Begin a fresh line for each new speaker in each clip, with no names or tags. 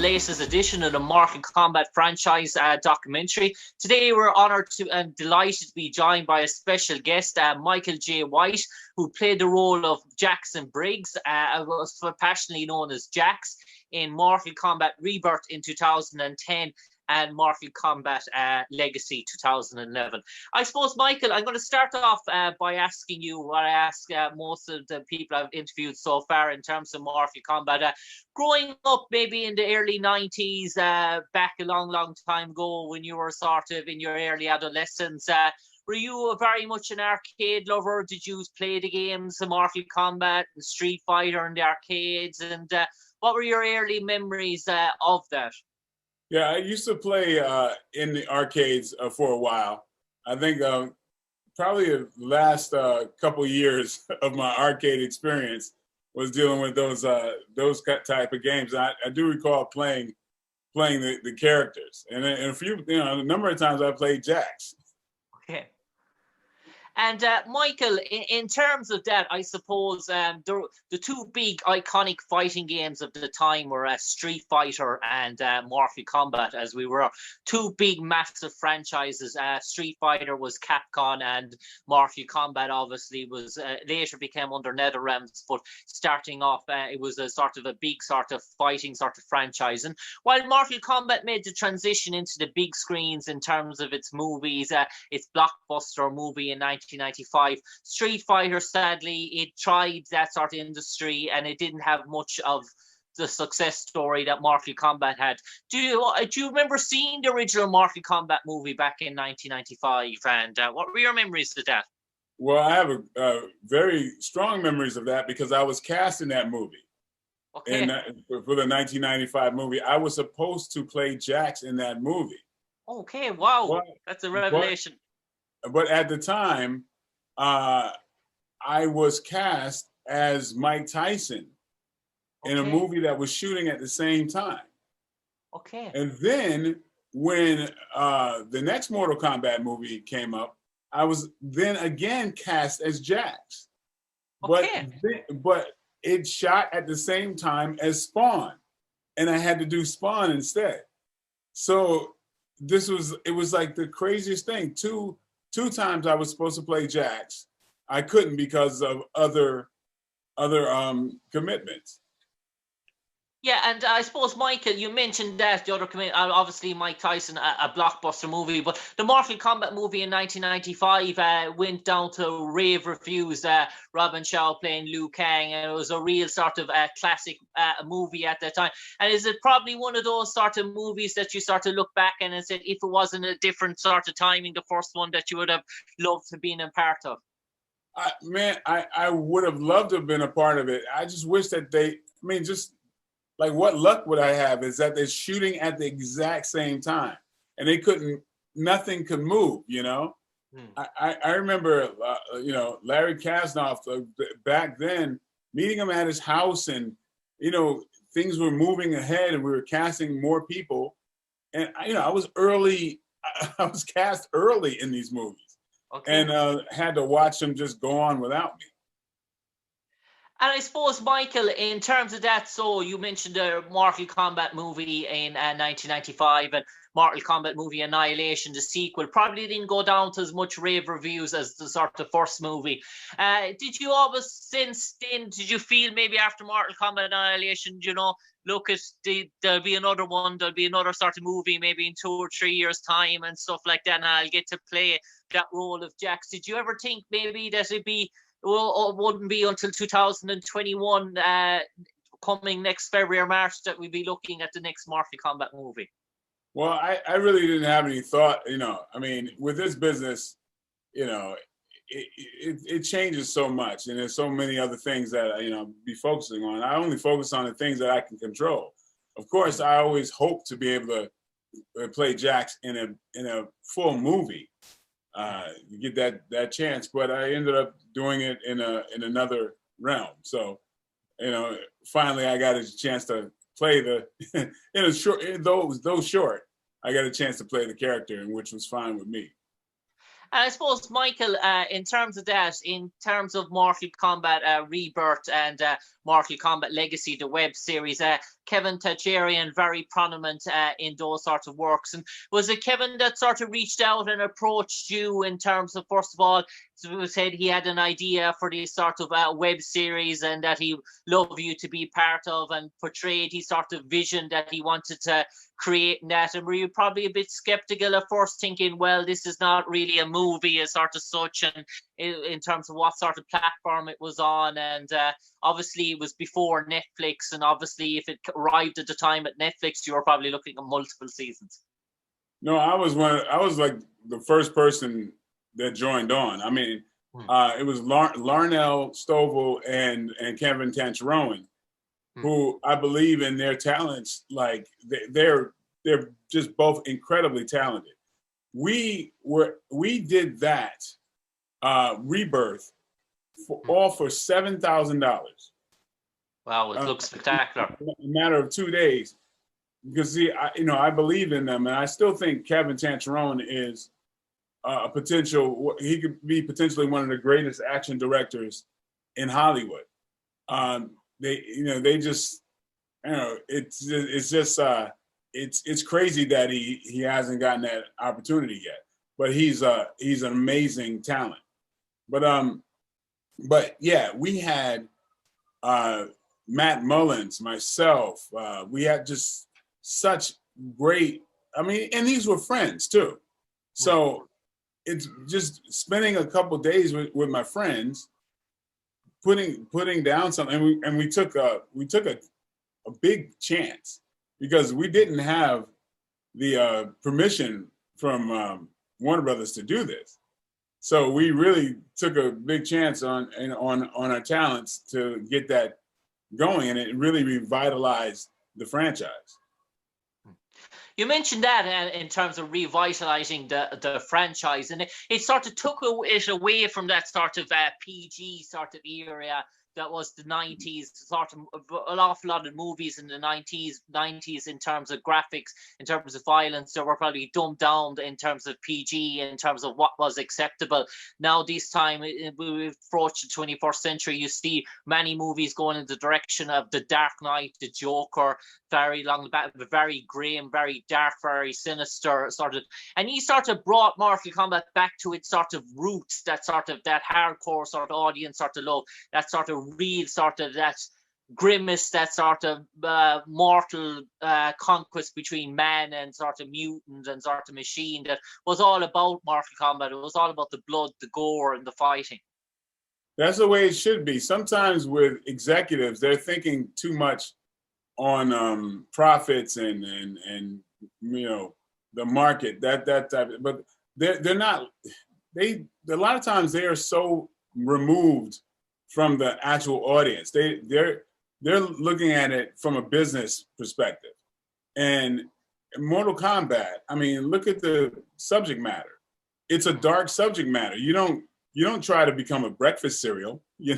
latest edition of the Mortal Kombat Franchise Documentary. Today we're honoured to and delighted to be joined by a special guest, Michael Jai White, who played the role of Jackson Briggs, was passionately known as Jax, in Mortal Kombat Rebirth in 2010 and Mortal Kombat Legacy 2011. I suppose, Michael, I'm going to start off by asking you what I ask most of the people I've interviewed so far in terms of Mortal Kombat. Growing up maybe in the early 90s, back a long time ago when you were sort of in your early adolescence, were you very much an arcade lover? Did you play the games, the Mortal Kombat, the Street Fighter in the arcades? And what were your early memories of that?
Yeah, I used to play in the arcades for a while. I think probably the last couple years of my arcade experience was dealing with those type of games. I do recall playing the characters, and a number of times I played Jax.
Okay. And Michael, in terms of that, I suppose the two big iconic fighting games of the time were Street Fighter and Mortal Kombat, as we were two big, massive franchises. Street Fighter was Capcom, and Mortal Kombat obviously was later became under NetherRealms. But starting off, it was a sort of a big sort of fighting sort of franchise. And while Mortal Kombat made the transition into the big screens in terms of its movies, its blockbuster movie in 1995. Street Fighter, sadly, it tried that sort of industry and it didn't have much of the success story that Mortal Kombat had. Do you remember seeing the original Mortal Kombat movie back in 1995? And what were your memories of that?
Well, I have very strong memories of that because I was cast in that movie.
Okay.
And for the 1995 movie, I was supposed to play Jax in that movie.
Okay, wow, that's a revelation.
But at the time, I was cast as Mike Tyson in a movie that was shooting at the same time.
Okay.
And then when the next Mortal Kombat movie came up, I was then again cast as Jax.
Okay.
But it shot at the same time as Spawn, and I had to do Spawn instead. So it was like the craziest thing. Two times I was supposed to play Jax. I couldn't because of other commitments.
Yeah, and I suppose, Michael, you mentioned that the other commitment, obviously Mike Tyson, a blockbuster movie, but the Mortal Kombat movie in 1995 went down to rave reviews. Robin Shaw playing Liu Kang, and it was a real sort of classic movie at that time. And is it probably one of those sort of movies that you sort of look back and said, if it wasn't a different sort of timing, the first one that you would have loved to be a part of?
I would have loved to have been a part of it. I just wish that just like what luck would I have is that they're shooting at the exact same time and nothing could move, you know? I remember, Larry Kasnoff back then, meeting him at his house and, things were moving ahead and we were casting more people. And, I was cast early in these movies. Okay. And had to watch them just go on without me.
And I suppose, Michael, in terms of that, so you mentioned the Mortal Kombat movie in 1995 and Mortal Kombat movie Annihilation, the sequel, probably didn't go down to as much rave reviews as the sort of first movie. Did you always, since then, did you feel maybe after Mortal Kombat Annihilation, look, there'll be another one, there'll be another sort of movie maybe in 2 or 3 years' time and stuff like that, and I'll get to play that role of Jax. Did you ever think maybe that it wouldn't be until 2021 coming next February or March that we'd be looking at the next Mortal Kombat movie?
Well, I really didn't have any thought, with this business, it changes so much and there's so many other things that, be focusing on. I only focus on the things that I can control. Of course, I always hope to be able to play Jax in a full movie. You get that chance, but I ended up doing it in another realm. So, finally I got a chance to play though short, I got a chance to play the character, and which was fine with me.
And I suppose, Michael, in terms of that, in terms of Mortal Kombat Rebirth and Mortal Kombat Legacy, the web series. Kevin Tajarian, very prominent in those sorts of works. And was it Kevin that sort of reached out and approached you in terms of, first of all, said he had an idea for this sort of web series and that he loved you to be part of, and portrayed his sort of vision that he wanted to create in that? And were you probably a bit skeptical at first, thinking, well, this is not really a movie as sort of such, and in terms of what sort of platform it was on? And obviously it was before Netflix, and obviously if it arrived at the time at Netflix, you were probably looking at multiple seasons.
No, I was like the first person that joined on. I mean, it was Larnell Stovall and Kevin Tancharoen, who I believe in their talents. Like they're just both incredibly talented. We did that Rebirth for $7,000.
Wow, it looks spectacular.
In a matter of 2 days, because see, I believe in them, and I still think Kevin Tancharoen is a potential. He could be potentially one of the greatest action directors in Hollywood. They just, it's crazy that he hasn't gotten that opportunity yet. But he's an amazing talent. But yeah, we had Matt Mullins, myself. We had just such great. I mean, and these were friends too. So it's just spending a couple days with my friends, putting down something, and we took a big chance, because we didn't have the permission from Warner Brothers to do this. So we really took a big chance on our talents to get that going, and it really revitalized the franchise.
You mentioned that in terms of revitalizing the franchise, and it sort of took it away from that sort of PG sort of area that was the 90s, sort of an awful lot of movies in the 90s in terms of graphics, in terms of violence, they were probably dumbed down in terms of PG, in terms of what was acceptable. Now this time we've approached the 21st century, you see many movies going in the direction of The Dark Knight, The Joker, very long back, very grim, very dark, very sinister sort of, and he sort of brought Mortal Kombat back to its sort of roots, that sort of that hardcore sort of audience sort of love, that sort of real sort of that grimace, that sort of mortal conquest between man and sort of mutant and sort of machine, that was all about Mortal Kombat. It was all about the blood, the gore, and the fighting.
That's the way it should be. Sometimes with executives, they're thinking too much on profits and the market, that type of, but they're not. A lot of times they are so removed from the actual audience. They're looking at it from a business perspective. And Mortal Kombat, I mean, look at the subject matter. It's a dark subject matter. You don't try to become a breakfast cereal, you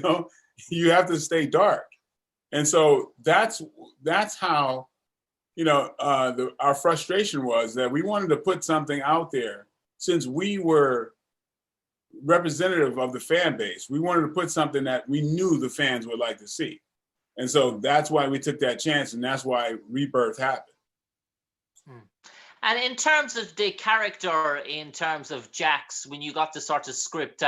have to stay dark. And so that's how, our frustration was, that we wanted to put something out there. Since we were representative of the fan base, we wanted to put something that we knew the fans would like to see. And so that's why we took that chance, and that's why Rebirth happened.
And in terms of the character, in terms of Jax, when you got the sort of script,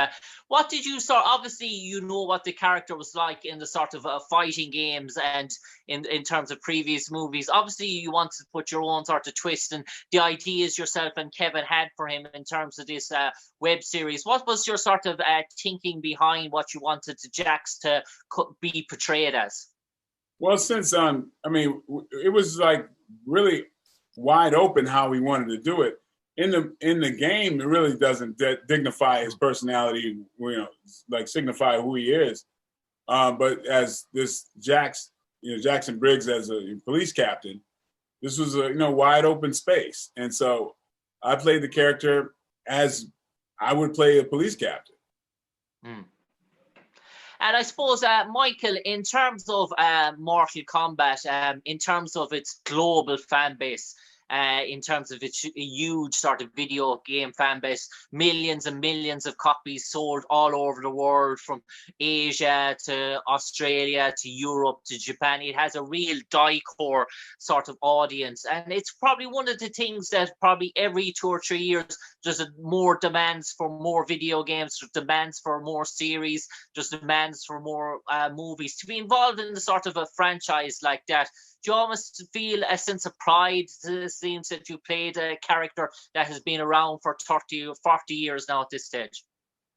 what did you obviously you know what the character was like in the sort of fighting games and in terms of previous movies. Obviously you wanted to put your own sort of twist, and the ideas yourself and Kevin had for him in terms of this web series. What was your sort of thinking behind what you wanted Jax to be portrayed as?
Well, since it was like really wide open how we wanted to do it. In the game, it really doesn't dignify his personality, like signify who he is. But as this Jackson Briggs as a police captain, this was a wide open space, and so I played the character as I would play a police captain.
And I suppose, Michael, in terms of Mortal Kombat, in terms of its global fan base, in terms of its huge sort of video game fan base, millions and millions of copies sold all over the world, from Asia to Australia to Europe to Japan. It has a real die-core sort of audience, and it's probably one of the things that probably every 2 or 3 years there's more demands for more video games, demands for more series, just demands for more movies. To be involved in the sort of a franchise like that, do you almost feel a sense of pride? It seems that you played a character that has been around for 30 or 40 years now at this stage.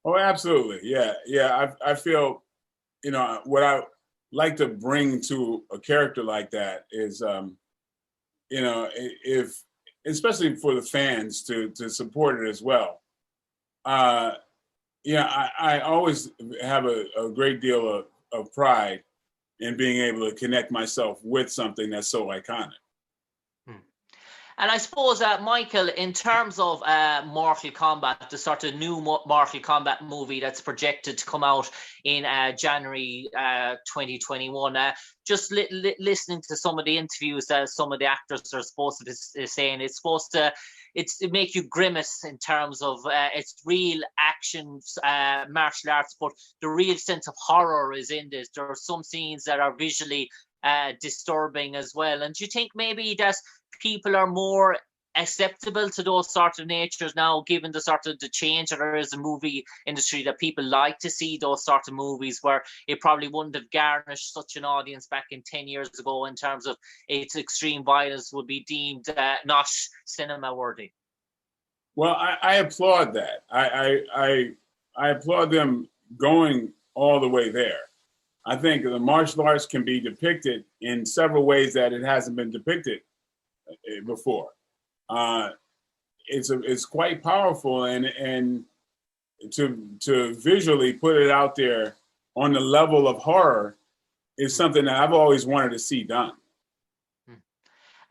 Oh, absolutely. Yeah. I feel, what I like to bring to a character like that is, if, especially for the fans to support it as well. I always have a great deal of pride in being able to connect myself with something that's so iconic.
And I suppose, Michael, in terms of Mortal Kombat, the sort of new Mortal Kombat movie that's projected to come out in January 2021, just listening to some of the interviews that some of the actors are supposed to be saying, it's supposed to make you grimace in terms of it's real action martial arts, but the real sense of horror is in this. There are some scenes that are visually disturbing as well. And do you think maybe that people are more acceptable to those sort of natures now, given the sort of the change that there is in the movie industry, that people like to see those sort of movies where it probably wouldn't have garnished such an audience back in 10 years ago in terms of its extreme violence would be deemed not cinema worthy?
Well, I applaud that. I applaud them going all the way there. I think the martial arts can be depicted in several ways that it hasn't been depicted before. It's quite powerful, and to visually put it out there on the level of horror is something that I've always wanted to see done.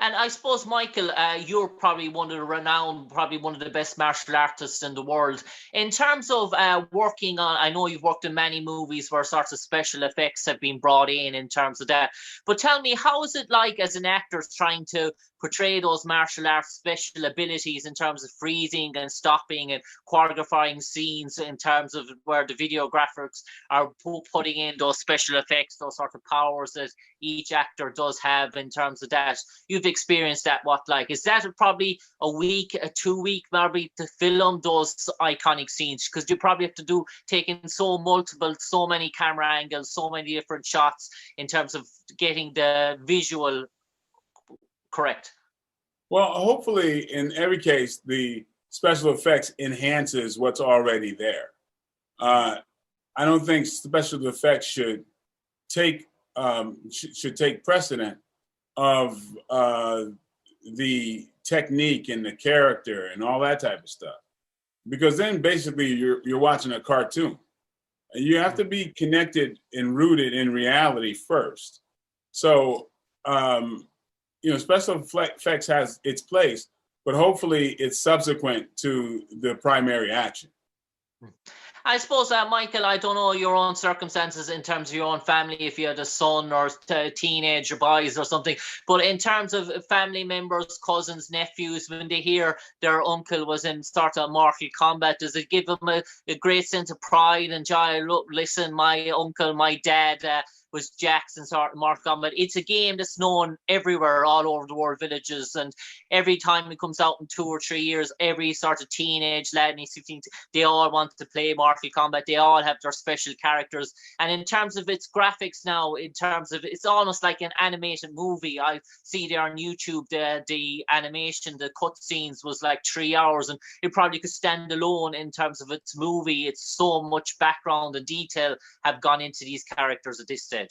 And I suppose, Michael, you're probably one of the best martial artists in the world. In terms of working on, I know you've worked in many movies where sorts of special effects have been brought in terms of that. But tell me, how is it like as an actor trying to portray those martial arts special abilities in terms of freezing and stopping and choreographing scenes, in terms of where the videographers are putting in those special effects, those sort of powers that each actor does have in terms of that? You've experienced that. Is that probably a week, a 2 week maybe to film those iconic scenes? Because you probably have to take in so many camera angles, so many different shots in terms of getting the visual correct.
Well, hopefully in every case, the special effects enhances what's already there. I don't think special effects should take precedent of the technique and the character and all that type of stuff, because then basically you're watching a cartoon, and you have to be connected and rooted in reality first. So special effects has its place, but hopefully it's subsequent to the primary action.
I suppose, Michael, I don't know your own circumstances in terms of your own family, if you had a son or teenager boys or something, but in terms of family members, cousins, nephews, when they hear their uncle was in sort of Mortal Kombat, does it give them a great sense of pride and joy? Look, listen, my uncle, my dad was Jackson sort of Mortal Kombat. It's a game that's known everywhere, all over the world, villages, and every time it comes out in 2 or 3 years, every sort of teenage lad, they all want to play Mortal Kombat. They all have their special characters. And in terms of its graphics now, it's almost like an animated movie. I see there on YouTube, the animation, the cut scenes was like 3 hours, and it probably could stand alone in terms of its movie. It's so much background and detail have gone into these characters at this stage.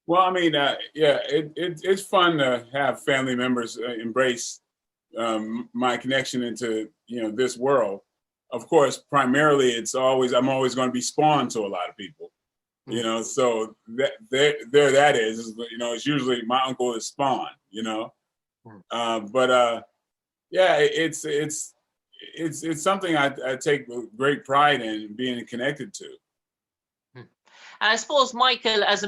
Well, I mean, it's fun to have family members embrace my connection into this world. Of course, primarily I'm always going to be Spawn to a lot of people, So there that is. It's usually my uncle is Spawn, It's something I take great pride in being connected to.
And I suppose, Michael, as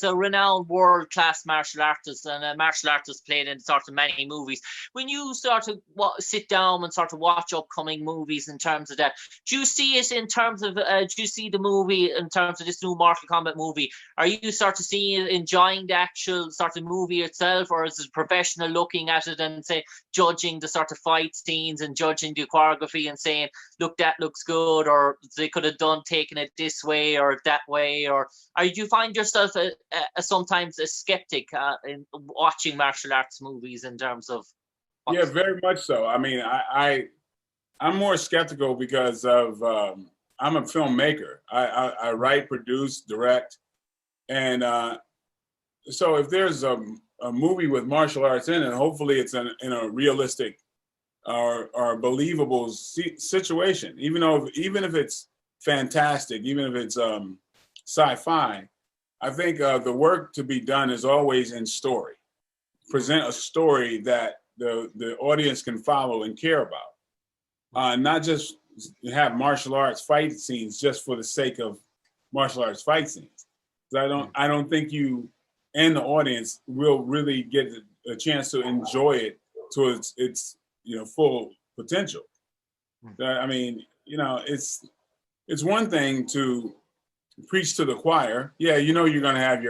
a renowned world-class martial artist and a martial artist played in sort of many movies, when you sort of sit down and sort of watch upcoming movies in terms of that, do you see it in terms of, do you see the movie in terms of this new Mortal Kombat movie? Are you sort of seeing it, enjoying the actual sort of movie itself, or is it professional looking at it and say judging the sort of fight scenes and judging the choreography and saying, look, that looks good, or they could have taken it this way or that way? Or do you find yourself sometimes a skeptic in watching martial arts movies in terms of?
Yeah, very much so. I mean, I'm more skeptical because of I'm a filmmaker. I write, produce, direct, and so if there's a movie with martial arts in it, hopefully it's in a realistic or believable situation. Even if it's fantastic, even if it's sci-fi, I think the work to be done is always in story. Present a story that the audience can follow and care about. Not just have martial arts fight scenes just for the sake of martial arts fight scenes. I don't think you and the audience will really get a chance to enjoy it to its full potential. I mean, it's one thing to preach to the choir. Yeah, you're going to have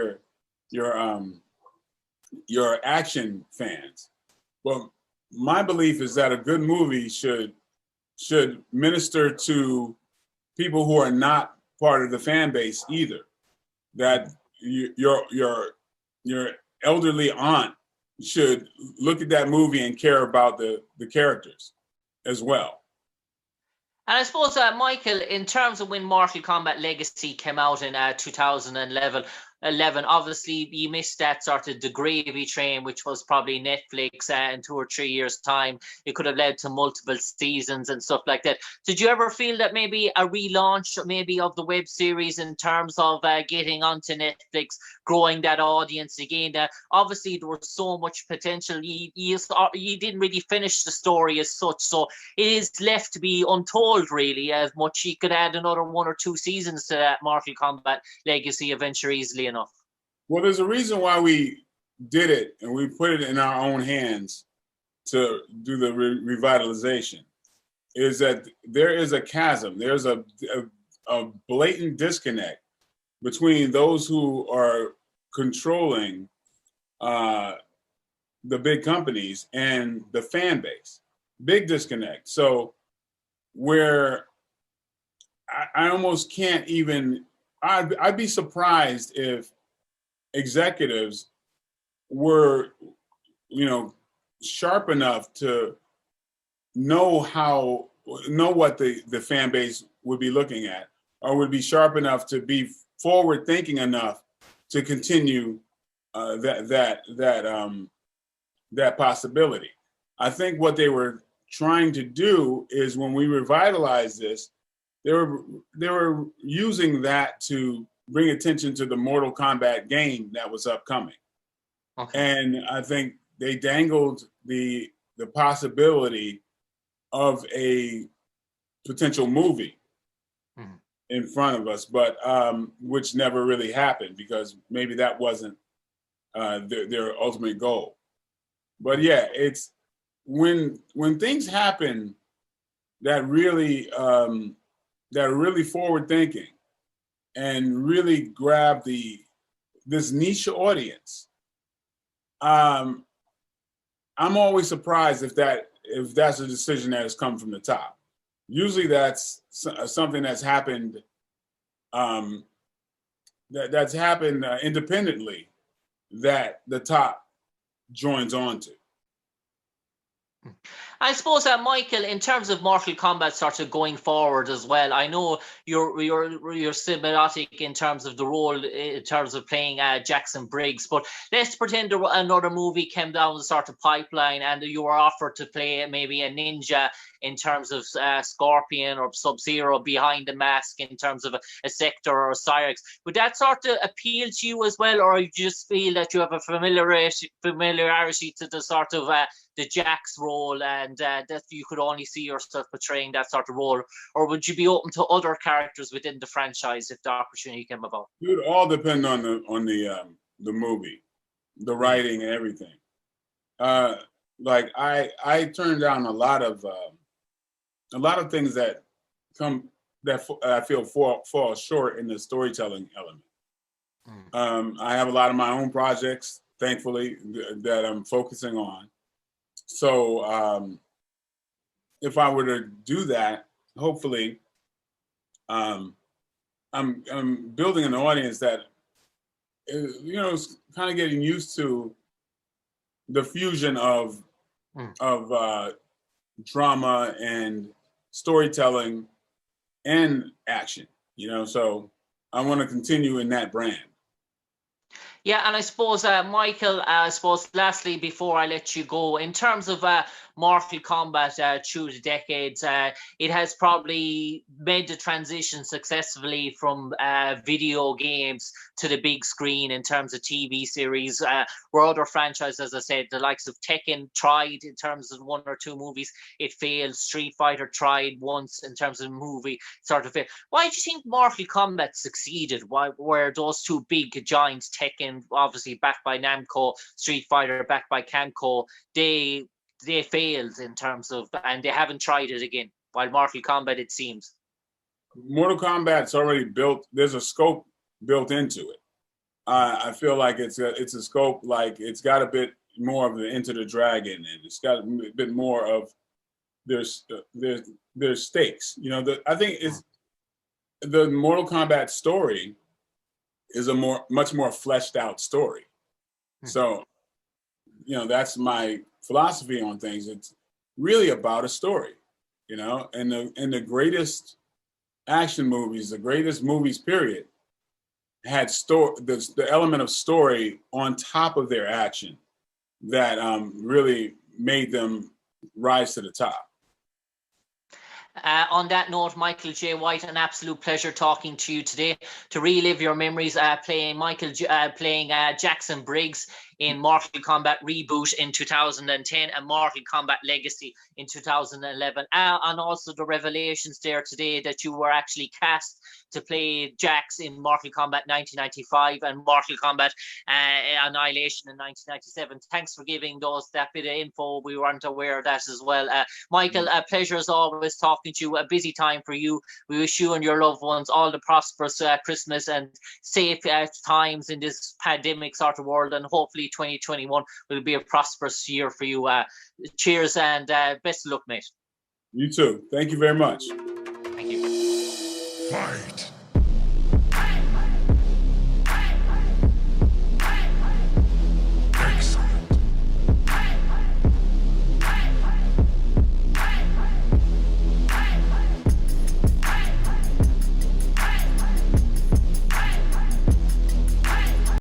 your action fans. Well, my belief is that a good movie should minister to people who are not part of the fan base either. That your elderly aunt should look at that movie and care about the characters as well.
And I suppose, Michael, in terms of when Mortal Kombat Legacy came out in 2011, obviously you missed that sort of the gravy train, which was probably Netflix in 2 or 3 years' time. It could have led to multiple seasons and stuff like that. Did you ever feel that maybe a relaunch maybe of the web series in terms of getting onto Netflix, growing that audience again? Obviously there was so much potential. You didn't really finish the story as such, so it is left to be untold really, as much. You could add another 1 or 2 seasons to that Mortal Kombat Legacy adventure easily enough.
Well, there's a reason why we did it, and we put it in our own hands to do the revitalization, is that there is a chasm. There's a blatant disconnect between those who are controlling the big companies and the fan base. Big disconnect. So where I almost can't even, I'd be surprised if executives were, sharp enough to know what the fan base would be looking at, or would be sharp enough to be forward thinking enough to continue that possibility. I think what they were trying to do is, when we revitalized this, they were using that to bring attention to the Mortal Kombat game that was upcoming. Okay. And I think they dangled the possibility of a potential movie in front of us, but which never really happened because maybe that wasn't their ultimate goal. But yeah, it's when things happen that really forward thinking and really grab this niche audience. I'm always surprised if that's a decision that has come from the top. Usually that's something that's happened that's happened independently that the top joins on to.
I suppose, Michael, in terms of Mortal Kombat sort of going forward as well, I know you're symbiotic in terms of the role, in terms of playing Jackson Briggs, but let's pretend another movie came down the sort of pipeline and you were offered to play maybe a ninja in terms of Scorpion or Sub-Zero behind the mask in terms of a Sector or a Cyrex. Would that sort of appeal to you as well, or you just feel that you have a familiarity to the sort of the Jax role and and that you could only see yourself portraying that sort of role, or would you be open to other characters within the franchise if the opportunity came about?
It would all depend on the movie, the writing, and everything. Like I turned down a lot of things that I feel fall short in the storytelling element. I have a lot of my own projects, thankfully, that I'm focusing on. So if I were to do that, hopefully, I'm building an audience that, is kind of getting used to the fusion of drama and storytelling and action. So I want to continue in that brand.
Yeah, and I suppose, Michael, lastly, before I let you go, in terms of Mortal Kombat through the decades, it has probably made the transition successfully from video games to the big screen in terms of TV series, where other franchises, as I said, the likes of Tekken tried in terms of 1 or 2 movies, it failed. Street Fighter tried once in terms of movie, sort of failed. Why do you think Mortal Kombat succeeded? Where those 2 big giants, Tekken, obviously backed by Namco, Street Fighter backed by Camco, they failed in terms of, and they haven't tried it again, while Mortal Kombat, it seems.
Mortal Kombat's already built, there's a scope built into it. I feel like it's a scope, like it's got a bit more of the Enter the Dragon, and it's got a bit more of there's stakes. I think it's the Mortal Kombat story is a much more fleshed out story. So, that's my philosophy on things. It's really about a story, and the greatest action movies, the greatest movies, period, had the element of story on top of their action that really made them rise to the top.
On that note, Michael Jai White, an absolute pleasure talking to you today. To relive your memories, playing Jackson Briggs in Mortal Kombat Reboot in 2010 and Mortal Kombat Legacy in 2011, and also the revelations there today that you were actually cast to play Jax in Mortal Kombat 1995 and Mortal Kombat Annihilation in 1997. Thanks for giving that bit of info. We weren't aware of that as well. Michael, a pleasure as always talking to you. A busy time for you. We wish you and your loved ones all the prosperous Christmas and safe times in this pandemic sort of world, and hopefully 2021 will be a prosperous year for you. Cheers and best of luck, mate.
You too. Thank you very much.
Thank you.
Fight.